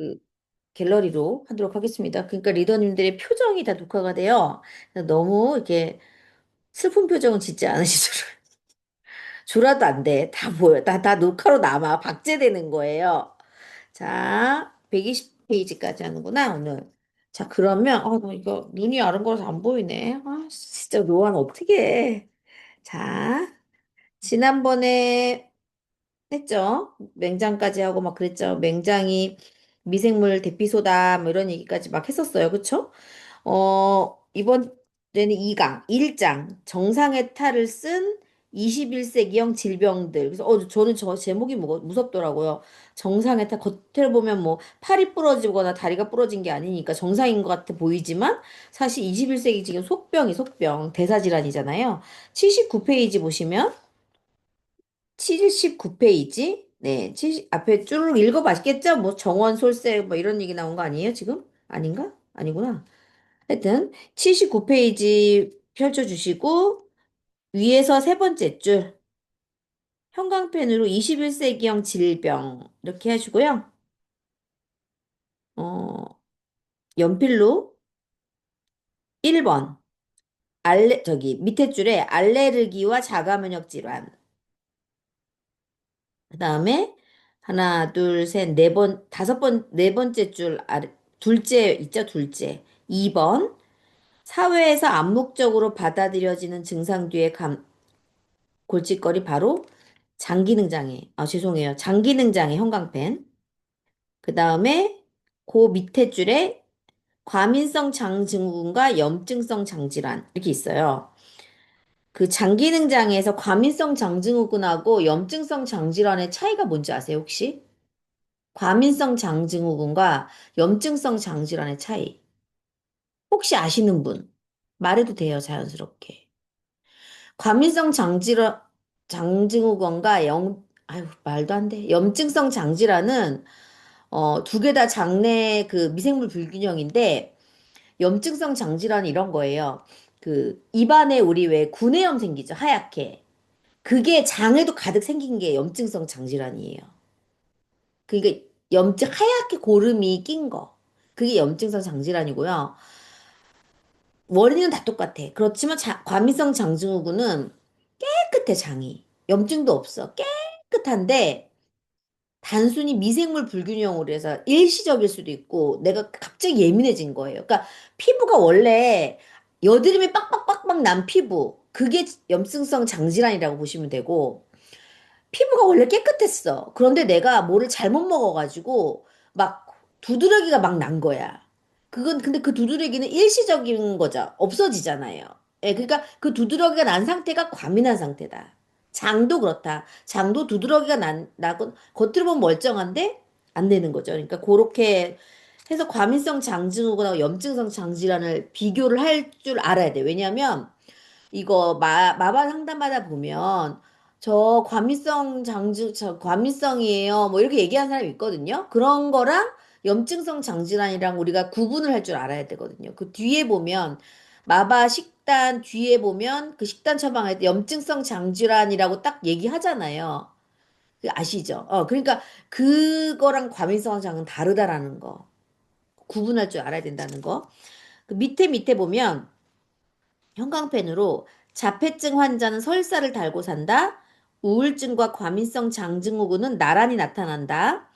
그 갤러리로 하도록 하겠습니다. 그러니까 리더님들의 표정이 다 녹화가 돼요. 너무 이렇게 슬픈 표정은 짓지 않으시도록. 졸아도 안 돼. 다 보여. 다 녹화로 남아. 박제되는 거예요. 자, 120페이지까지 하는구나, 오늘. 자, 그러면, 나 이거 눈이 아른거려서 안 보이네. 아, 진짜 로안 어떻게 해. 자, 지난번에 했죠. 맹장까지 하고 막 그랬죠. 맹장이 미생물 대피소다, 뭐 이런 얘기까지 막 했었어요. 그쵸? 이번에는 2강, 1장, 정상의 탈을 쓴 21세기형 질병들. 그래서, 저는 저 제목이 무섭더라고요. 정상의 탈, 겉으로 보면 뭐, 팔이 부러지거나 다리가 부러진 게 아니니까 정상인 것 같아 보이지만, 사실 21세기 지금 속병, 대사질환이잖아요. 79페이지 보시면, 79페이지, 네, 70, 앞에 쭉 읽어봤겠죠? 뭐, 정원, 솔세, 뭐, 이런 얘기 나온 거 아니에요, 지금? 아닌가? 아니구나. 하여튼 79페이지 펼쳐주시고 위에서 세 번째 줄 형광펜으로 21세기형 질병 이렇게 해주고요. 어, 연필로 1번 저기 밑에 줄에 알레르기와 자가면역 질환. 그다음에 하나, 둘, 셋, 네 번, 네 번째 줄 아래 둘째 있죠, 둘째. 2번 사회에서 암묵적으로 받아들여지는 증상 뒤에 골칫거리 바로 장기능장애. 아, 죄송해요. 장기능장애 형광펜. 그 다음에 그 밑에 줄에 과민성 장증후군과 염증성 장질환 이렇게 있어요. 그 장기능장애에서 과민성 장증후군하고 염증성 장질환의 차이가 뭔지 아세요, 혹시? 과민성 장증후군과 염증성 장질환의 차이. 혹시 아시는 분? 말해도 돼요, 자연스럽게. 과민성 장증후군과 아유, 말도 안 돼. 염증성 장질환은, 두 개 다 장내 그 미생물 불균형인데, 염증성 장질환은 이런 거예요. 그, 입안에 우리 왜 구내염 생기죠? 하얗게. 그게 장에도 가득 생긴 게 염증성 장질환이에요. 그러니까 하얗게 고름이 낀 거. 그게 염증성 장질환이고요. 원인은 다 똑같아. 그렇지만 과민성 장증후군은 깨끗해, 장이. 염증도 없어. 깨끗한데, 단순히 미생물 불균형으로 해서 일시적일 수도 있고, 내가 갑자기 예민해진 거예요. 그러니까, 피부가 원래 여드름이 빡빡빡빡 난 피부, 그게 염증성 장질환이라고 보시면 되고, 피부가 원래 깨끗했어. 그런데 내가 뭐를 잘못 먹어가지고 막 두드러기가 막 난 거야. 근데 그 두드러기는 일시적인 거죠. 없어지잖아요. 예, 그러니까 그 두드러기가 난 상태가 과민한 상태다. 장도 그렇다. 장도 두드러기가 나고 겉으로 보면 멀쩡한데 안 되는 거죠. 그러니까 그렇게 해서 과민성 장증후군하고 염증성 장질환을 비교를 할 줄 알아야 돼. 왜냐하면 이거 마발 상담하다 보면 저 과민성이에요. 뭐 이렇게 얘기하는 사람이 있거든요. 그런 거랑 염증성 장질환이랑 우리가 구분을 할 줄 알아야 되거든요. 그 뒤에 보면 마바 식단 뒤에 보면 그 식단 처방할 때 염증성 장질환이라고 딱 얘기하잖아요. 그 아시죠? 그러니까 그거랑 과민성 장은 다르다라는 거. 구분할 줄 알아야 된다는 거. 그 밑에 보면 형광펜으로 자폐증 환자는 설사를 달고 산다. 우울증과 과민성 장증후군은 나란히 나타난다.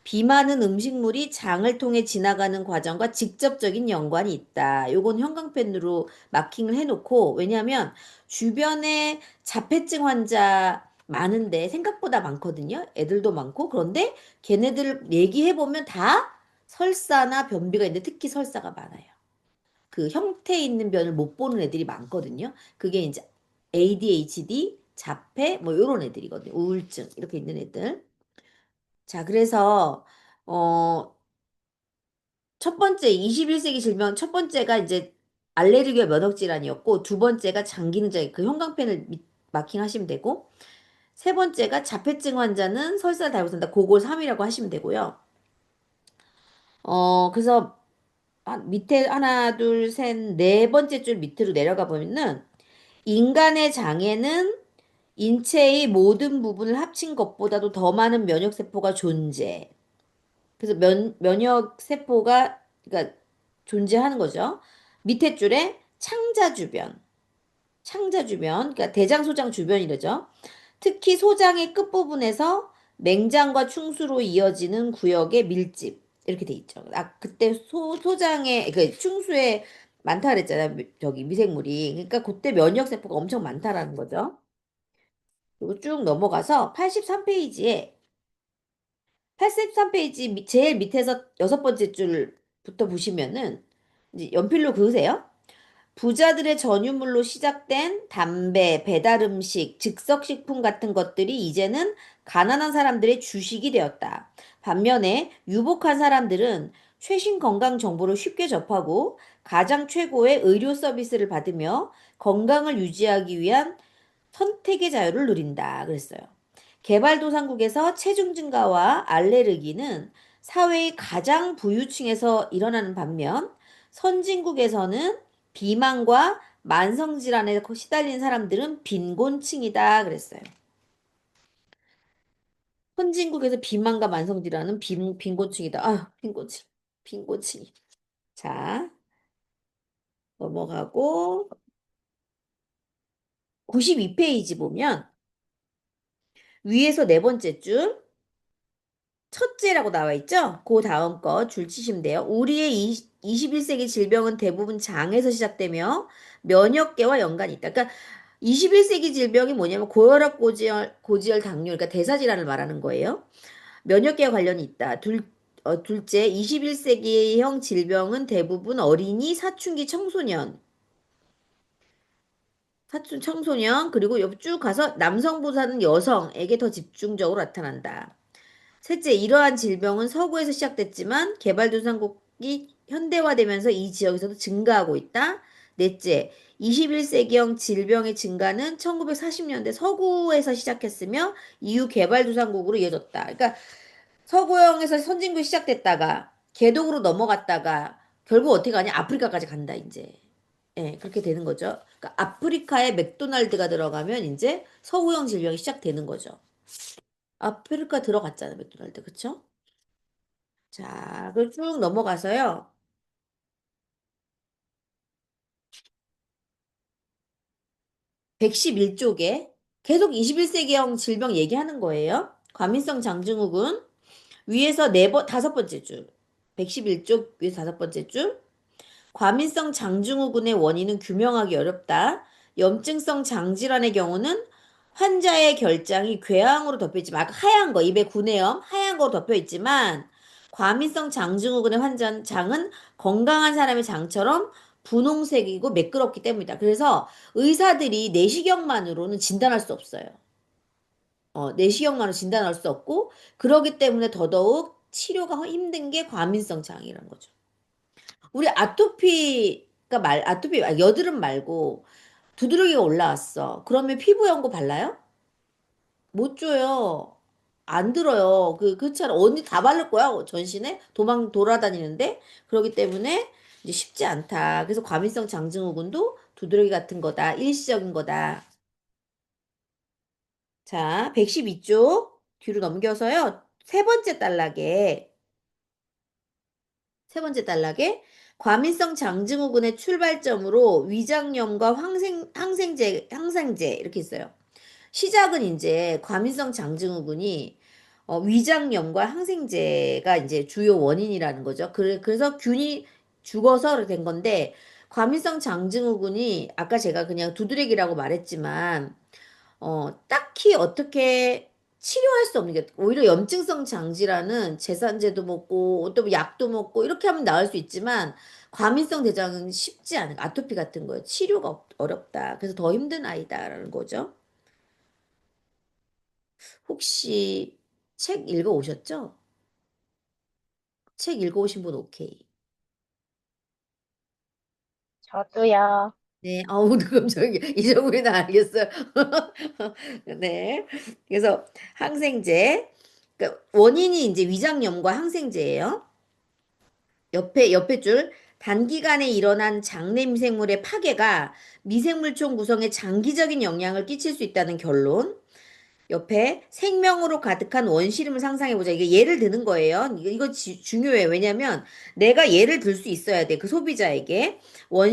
비만은 음식물이 장을 통해 지나가는 과정과 직접적인 연관이 있다. 요건 형광펜으로 마킹을 해놓고, 왜냐하면 주변에 자폐증 환자 많은데 생각보다 많거든요. 애들도 많고. 그런데 걔네들 얘기해보면 다 설사나 변비가 있는데 특히 설사가 많아요. 그 형태 있는 변을 못 보는 애들이 많거든요. 그게 이제 ADHD, 자폐, 뭐 요런 애들이거든요. 우울증 이렇게 있는 애들. 자, 그래서 어, 첫 번째 21세기 질병 첫 번째가 이제 알레르기와 면역 질환이었고 두 번째가 장기능장 그 형광펜을 마킹하시면 되고 세 번째가 자폐증 환자는 설사 달고 산다. 그걸 3이라고 하시면 되고요. 그래서 밑에 하나, 둘, 셋, 네 번째 줄 밑으로 내려가 보면은 인간의 장에는 인체의 모든 부분을 합친 것보다도 더 많은 면역세포가 존재. 그래서 면역 세포가 그러니까 존재하는 거죠. 밑에 줄에 창자 주변, 창자 주변, 그러니까 대장, 소장 주변이죠. 특히 소장의 끝부분에서 맹장과 충수로 이어지는 구역의 밀집 이렇게 돼 있죠. 아 그때 소장에 그 충수에 많다 그랬잖아요. 저기 미생물이. 그러니까 그때 면역 세포가 엄청 많다라는 거죠. 그리고 쭉 넘어가서 83페이지에 83페이지 제일 밑에서 여섯 번째 줄부터 보시면은 이제 연필로 그으세요. 부자들의 전유물로 시작된 담배, 배달음식, 즉석식품 같은 것들이 이제는 가난한 사람들의 주식이 되었다. 반면에 유복한 사람들은 최신 건강 정보를 쉽게 접하고 가장 최고의 의료 서비스를 받으며 건강을 유지하기 위한 선택의 자유를 누린다. 그랬어요. 개발도상국에서 체중 증가와 알레르기는 사회의 가장 부유층에서 일어나는 반면 선진국에서는 비만과 만성질환에 시달린 사람들은 빈곤층이다 그랬어요. 선진국에서 비만과 만성질환은 빈곤층이다. 아유, 빈곤층. 빈곤층이. 자, 넘어가고 92페이지 보면 위에서 네 번째 줄 첫째라고 나와 있죠? 그 다음 거 줄 치시면 돼요. 우리의 21세기 질병은 대부분 장에서 시작되며 면역계와 연관이 있다. 그러니까 21세기 질병이 뭐냐면 고혈압, 고지혈, 당뇨, 그러니까 대사질환을 말하는 거예요. 면역계와 관련이 있다. 둘째, 21세기형 질병은 대부분 어린이, 사춘기, 청소년, 그리고 옆 쭉 가서 남성보다는 여성에게 더 집중적으로 나타난다. 셋째, 이러한 질병은 서구에서 시작됐지만 개발도상국이 현대화되면서 이 지역에서도 증가하고 있다. 넷째, 21세기형 질병의 증가는 1940년대 서구에서 시작했으며 이후 개발도상국으로 이어졌다. 그러니까 서구형에서 선진국이 시작됐다가 개독으로 넘어갔다가 결국 어떻게 가냐? 아프리카까지 간다, 이제. 예, 그렇게 되는 거죠. 그러니까 아프리카에 맥도날드가 들어가면 이제 서구형 질병이 시작되는 거죠. 아프리카 들어갔잖아요, 맥도날드. 그쵸? 자, 그쭉 넘어가서요. 111쪽에 계속 21세기형 질병 얘기하는 거예요. 과민성 장증후군 위에서 다섯 번째 줄. 111쪽 위에서 다섯 번째 줄. 과민성 장증후군의 원인은 규명하기 어렵다. 염증성 장질환의 경우는 환자의 결장이 궤양으로 덮여 있지만 아까 하얀 거 입에 구내염 하얀 거로 덮여 있지만 과민성 장증후군의 장은 건강한 사람의 장처럼 분홍색이고 매끄럽기 때문이다. 그래서 의사들이 내시경만으로는 진단할 수 없어요. 내시경만으로 진단할 수 없고 그러기 때문에 더더욱 치료가 힘든 게 과민성 장이라는 거죠. 우리 여드름 말고 두드러기가 올라왔어. 그러면 피부 연고 발라요? 못 줘요. 안 들어요. 그처럼 언니 다 바를 거야. 전신에 돌아다니는데. 그렇기 때문에 이제 쉽지 않다. 그래서 과민성 장증후군도 두드러기 같은 거다. 일시적인 거다. 자, 112쪽 뒤로 넘겨서요. 세 번째 단락에 과민성 장증후군의 출발점으로 위장염과 항생제 이렇게 있어요. 시작은 이제 과민성 장증후군이 위장염과 항생제가 이제 주요 원인이라는 거죠. 그래서 균이 죽어서 그렇게 된 건데 과민성 장증후군이 아까 제가 그냥 두드레기라고 말했지만 딱히 어떻게 치료할 수 없는 게 오히려 염증성 장질환은 제산제도 먹고 또 약도 먹고 이렇게 하면 나을 수 있지만 과민성 대장은 쉽지 않은 아토피 같은 거예요. 치료가 어렵다. 그래서 더 힘든 아이다라는 거죠. 혹시 책 읽어 오셨죠? 책 읽어 오신 분 오케이. 저도요. 네, 아우, 깜짝이야. 잊어버리나 알겠어요. 네. 그래서 항생제. 그러니까 원인이 이제 위장염과 항생제예요. 옆에 줄. 단기간에 일어난 장내 미생물의 파괴가 미생물총 구성에 장기적인 영향을 끼칠 수 있다는 결론. 옆에 생명으로 가득한 원시림을 상상해보자. 이게 예를 드는 거예요. 이거 중요해요. 왜냐면 내가 예를 들 수 있어야 돼. 그 소비자에게.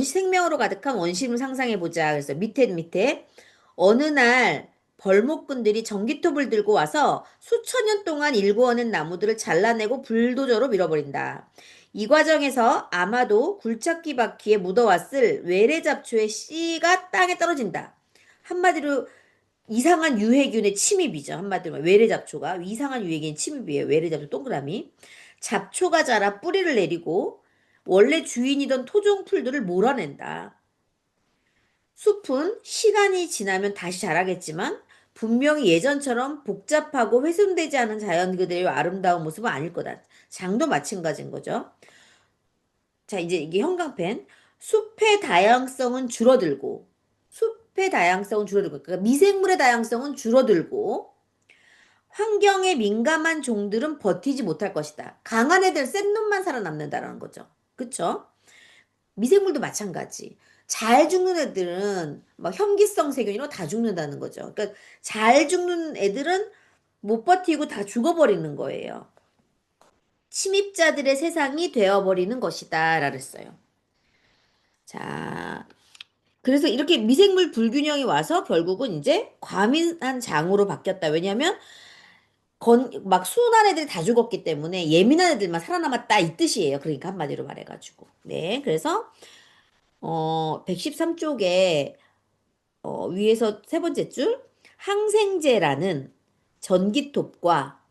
생명으로 가득한 원시림을 상상해보자. 그래서 밑에 어느 날 벌목꾼들이 전기톱을 들고 와서 수천 년 동안 일구어낸 나무들을 잘라내고 불도저로 밀어버린다. 이 과정에서 아마도 굴착기 바퀴에 묻어왔을 외래잡초의 씨가 땅에 떨어진다. 한마디로 이상한 유해균의 침입이죠. 한마디로 외래잡초가 이상한 유해균의 침입이에요. 외래잡초 동그라미. 잡초가 자라 뿌리를 내리고 원래 주인이던 토종풀들을 몰아낸다. 숲은 시간이 지나면 다시 자라겠지만 분명히 예전처럼 복잡하고 훼손되지 않은 자연 그대의 아름다운 모습은 아닐 거다. 장도 마찬가지인 거죠. 자, 이제 이게 형광펜. 숲의 다양성은 줄어들고, 그러니까 미생물의 다양성은 줄어들고, 환경에 민감한 종들은 버티지 못할 것이다. 강한 애들, 센 놈만 살아남는다라는 거죠. 그쵸? 미생물도 마찬가지. 잘 죽는 애들은 막 현기성 세균 이런 거 다 죽는다는 거죠. 그러니까 잘 죽는 애들은 못 버티고 다 죽어버리는 거예요. 침입자들의 세상이 되어버리는 것이다. 라고 했어요. 자, 그래서 이렇게 미생물 불균형이 와서 결국은 이제 과민한 장으로 바뀌었다. 왜냐하면 막 순한 애들이 다 죽었기 때문에 예민한 애들만 살아남았다 이 뜻이에요. 그러니까 한마디로 말해가지고. 네, 그래서 113쪽에 위에서 세 번째 줄 항생제라는 전기톱과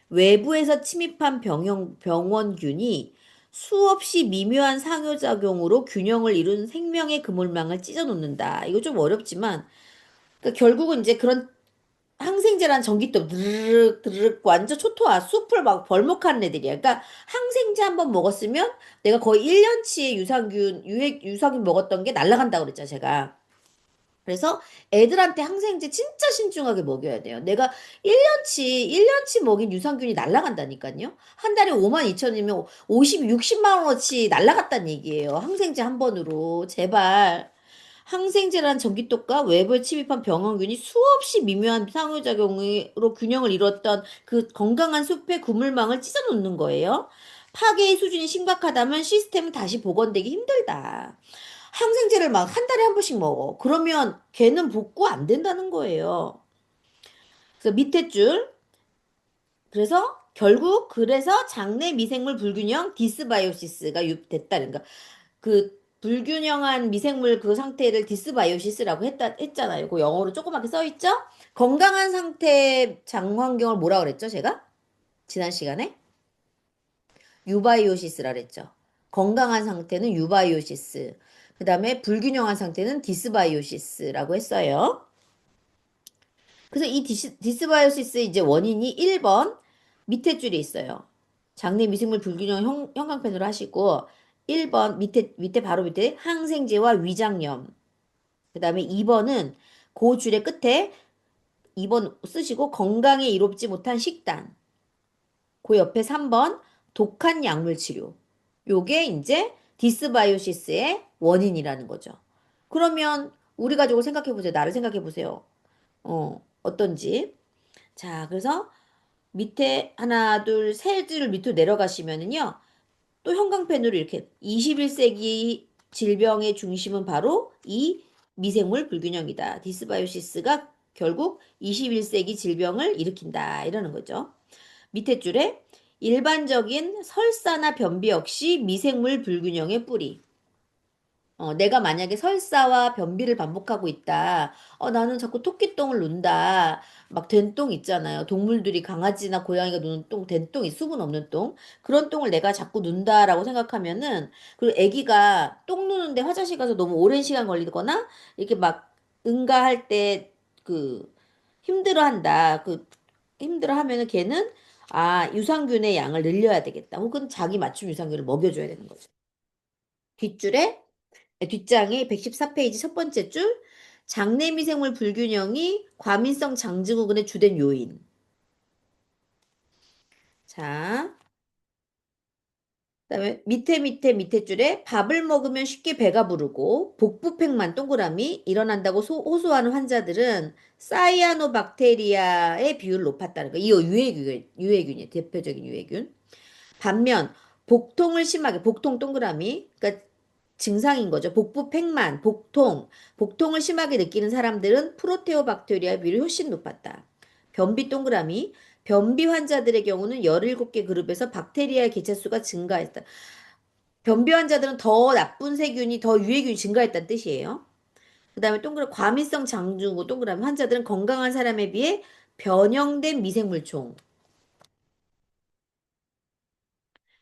외부에서 침입한 병원균이 수없이 미묘한 상호작용으로 균형을 이룬 생명의 그물망을 찢어놓는다. 이거 좀 어렵지만 그러니까 결국은 이제 그런 항생제란 전기톱 드르륵 드르륵 완전 초토화 숲을 막 벌목하는 애들이야. 그러니까 항생제 한 번 먹었으면 내가 거의 1년치의 유산균 먹었던 게 날아간다고 그랬죠, 제가. 그래서 애들한테 항생제 진짜 신중하게 먹여야 돼요. 내가 1년치 먹인 유산균이 날아간다니까요. 한 달에 5만 2천이면 50, 60만 원어치 날아갔다는 얘기예요. 항생제 한 번으로. 제발. 항생제란 전기톱과 외부에 침입한 병원균이 수없이 미묘한 상호작용으로 균형을 이뤘던 그 건강한 숲의 그물망을 찢어놓는 거예요. 파괴의 수준이 심각하다면 시스템은 다시 복원되기 힘들다. 항생제를 막 한 달에 한 번씩 먹어. 그러면 걔는 복구 안 된다는 거예요. 그래서 밑에 줄. 그래서 결국 그래서 장내 미생물 불균형 디스바이오시스가 됐다. 그러니까 그 불균형한 미생물 그 상태를 디스바이오시스라고 했잖아요. 그 영어로 조그맣게 써 있죠? 건강한 상태 장 환경을 뭐라 그랬죠, 제가? 지난 시간에? 유바이오시스라 그랬죠. 건강한 상태는 유바이오시스. 그 다음에 불균형한 상태는 디스바이오시스라고 했어요. 그래서 이 디스바이오시스의 이제 원인이 1번 밑에 줄에 있어요. 장내 미생물 불균형 형광펜으로 하시고 1번 밑에 바로 밑에 항생제와 위장염. 그 다음에 2번은 그 줄의 끝에 2번 쓰시고 건강에 이롭지 못한 식단. 그 옆에 3번 독한 약물 치료. 요게 이제 디스바이오시스의 원인이라는 거죠. 그러면 우리 가족을 생각해 보세요. 나를 생각해 보세요. 어떤지. 자, 그래서 밑에 하나, 둘, 세 줄 밑으로 내려가시면은요. 또 형광펜으로 이렇게 21세기 질병의 중심은 바로 이 미생물 불균형이다. 디스바이오시스가 결국 21세기 질병을 일으킨다. 이러는 거죠. 밑에 줄에 일반적인 설사나 변비 역시 미생물 불균형의 뿌리. 내가 만약에 설사와 변비를 반복하고 있다. 나는 자꾸 토끼똥을 눈다. 막 된똥 있잖아요. 동물들이 강아지나 고양이가 누는 똥, 된똥이 수분 없는 똥. 그런 똥을 내가 자꾸 눈다라고 생각하면은, 그리고 아기가 똥 누는데 화장실 가서 너무 오랜 시간 걸리거나, 이렇게 막 응가할 때 그 힘들어한다. 힘들어 하면은 걔는 유산균의 양을 늘려야 되겠다. 혹은 자기 맞춤 유산균을 먹여줘야 되는 거죠. 뒷줄에 뒷장에 114페이지 첫 번째 줄, 장내 미생물 불균형이 과민성 장증후군의 주된 요인. 자, 그다음에 밑에 줄에 밥을 먹으면 쉽게 배가 부르고 복부팽만 동그라미 일어난다고 호소하는 환자들은 사이아노박테리아의 비율이 높았다는 거. 이거 유해균이에요. 대표적인 유해균. 반면 복통 동그라미, 그러니까 증상인 거죠. 복부팽만, 복통을 심하게 느끼는 사람들은 프로테오박테리아 비율이 훨씬 높았다. 변비 동그라미, 변비 환자들의 경우는 17개 그룹에서 박테리아의 개체수가 증가했다. 변비 환자들은 더 나쁜 세균이 더 유해균이 증가했다는 뜻이에요. 그 다음에 과민성 장증후 동그라미 환자들은 건강한 사람에 비해 변형된 미생물총.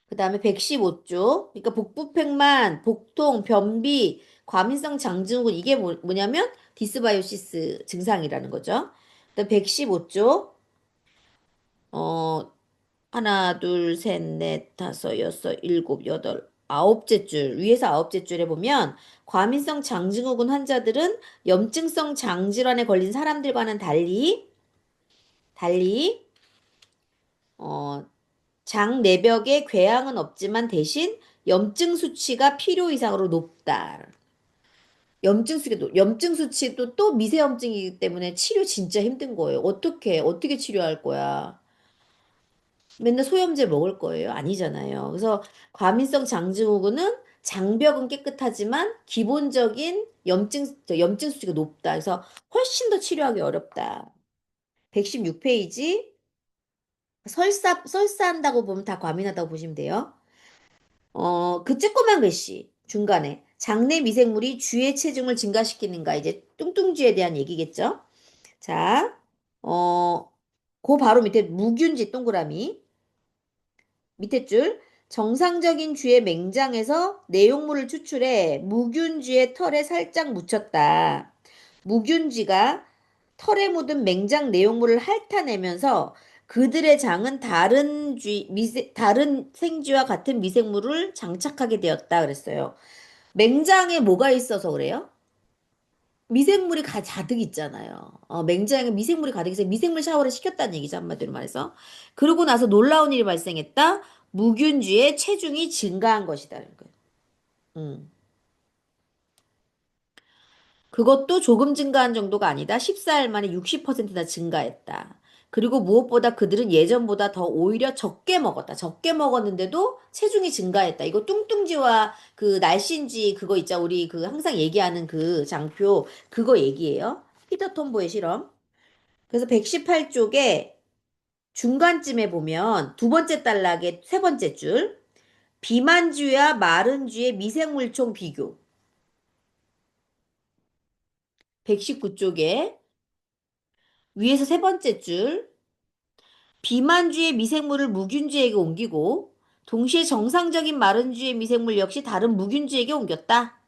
그 다음에 115쪽. 그러니까 복부팽만, 복통, 변비, 과민성 장증후군 이게 뭐냐면 디스바이오시스 증상이라는 거죠. 그다음 115쪽. 어, 하나, 둘, 셋, 넷, 다섯, 여섯, 일곱, 여덟, 아홉째 줄. 위에서 아홉째 줄에 보면 과민성 장증후군 환자들은 염증성 장질환에 걸린 사람들과는 달리 어, 장 내벽에 궤양은 없지만 대신 염증 수치가 필요 이상으로 높다. 염증 수치도 또 미세염증이기 때문에 치료 진짜 힘든 거예요. 어떻게 치료할 거야? 맨날 소염제 먹을 거예요? 아니잖아요. 그래서 과민성 장증후군은 장벽은 깨끗하지만 기본적인 염증 수치가 높다. 그래서 훨씬 더 치료하기 어렵다. 116페이지. 설사한다고 보면 다 과민하다고 보시면 돼요. 그 쬐꼬만 글씨 중간에 장내 미생물이 쥐의 체중을 증가시키는가 이제 뚱뚱쥐에 대한 얘기겠죠. 자, 어, 그 바로 밑에 무균지 동그라미 밑에 줄 정상적인 쥐의 맹장에서 내용물을 추출해 무균쥐의 털에 살짝 묻혔다. 무균쥐가 털에 묻은 맹장 내용물을 핥아내면서 그들의 장은 다른 생쥐와 같은 미생물을 장착하게 되었다 그랬어요. 맹장에 뭐가 있어서 그래요? 미생물이 가득 있잖아요. 맹장에 미생물이 가득 있어서 미생물 샤워를 시켰다는 얘기죠. 한마디로 말해서. 그러고 나서 놀라운 일이 발생했다. 무균쥐의 체중이 증가한 것이다는 거예요. 음. 그것도 조금 증가한 정도가 아니다. 14일 만에 60%나 증가했다. 그리고 무엇보다 그들은 예전보다 더 오히려 적게 먹었다. 적게 먹었는데도 체중이 증가했다. 이거 뚱뚱지와 그 날씬지 그거 있자. 우리 그 항상 얘기하는 그 장표 그거 얘기예요. 피터 톰보의 실험. 그래서 118쪽에 중간쯤에 보면 두 번째 단락의 세 번째 줄 비만주와 마른주의 미생물총 비교. 119쪽에 위에서 세 번째 줄 비만주의 미생물을 무균주에게 옮기고 동시에 정상적인 마른주의 미생물 역시 다른 무균주에게 옮겼다.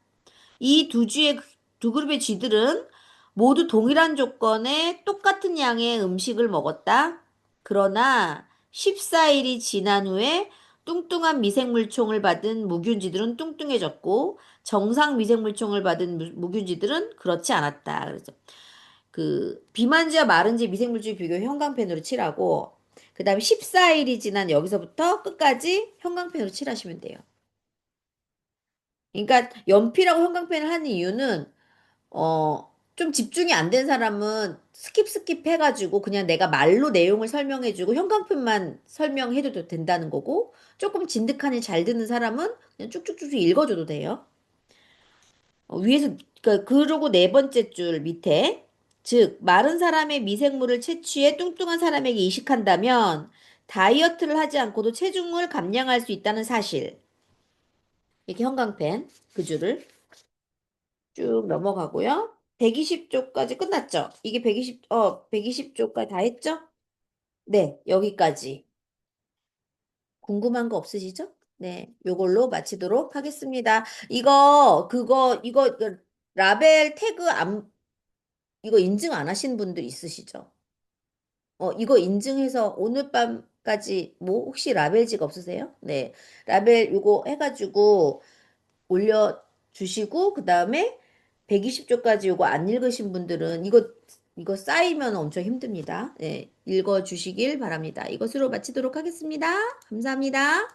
이 두 그룹의 쥐들은 모두 동일한 조건에 똑같은 양의 음식을 먹었다. 그러나 14일이 지난 후에 뚱뚱한 미생물총을 받은 무균쥐들은 뚱뚱해졌고 정상 미생물총을 받은 무균쥐들은 그렇지 않았다. 그래서 그 비만주와 마른지 미생물주의 비교 형광펜으로 칠하고 그다음에 14일이 지난 여기서부터 끝까지 형광펜으로 칠하시면 돼요. 그러니까 연필하고 형광펜을 하는 이유는 좀 집중이 안 된 사람은 스킵 해가지고 그냥 내가 말로 내용을 설명해주고 형광펜만 설명해도 된다는 거고 조금 진득하니 잘 듣는 사람은 그냥 쭉쭉쭉 읽어줘도 돼요. 위에서 그러고 네 번째 줄 밑에 즉 마른 사람의 미생물을 채취해 뚱뚱한 사람에게 이식한다면 다이어트를 하지 않고도 체중을 감량할 수 있다는 사실. 이렇게 형광펜 그 줄을 쭉 넘어가고요. 120쪽까지 끝났죠? 이게 120쪽까지 다 했죠? 네, 여기까지. 궁금한 거 없으시죠? 네, 요걸로 마치도록 하겠습니다. 이거 라벨 태그 이거 인증 안 하신 분들 있으시죠? 이거 인증해서 오늘 밤까지 뭐 혹시 라벨지가 없으세요? 네, 라벨 요거 해가지고 올려주시고, 그 다음에 120쪽까지 요거 안 읽으신 분들은 이거 쌓이면 엄청 힘듭니다. 네, 읽어주시길 바랍니다. 이것으로 마치도록 하겠습니다. 감사합니다.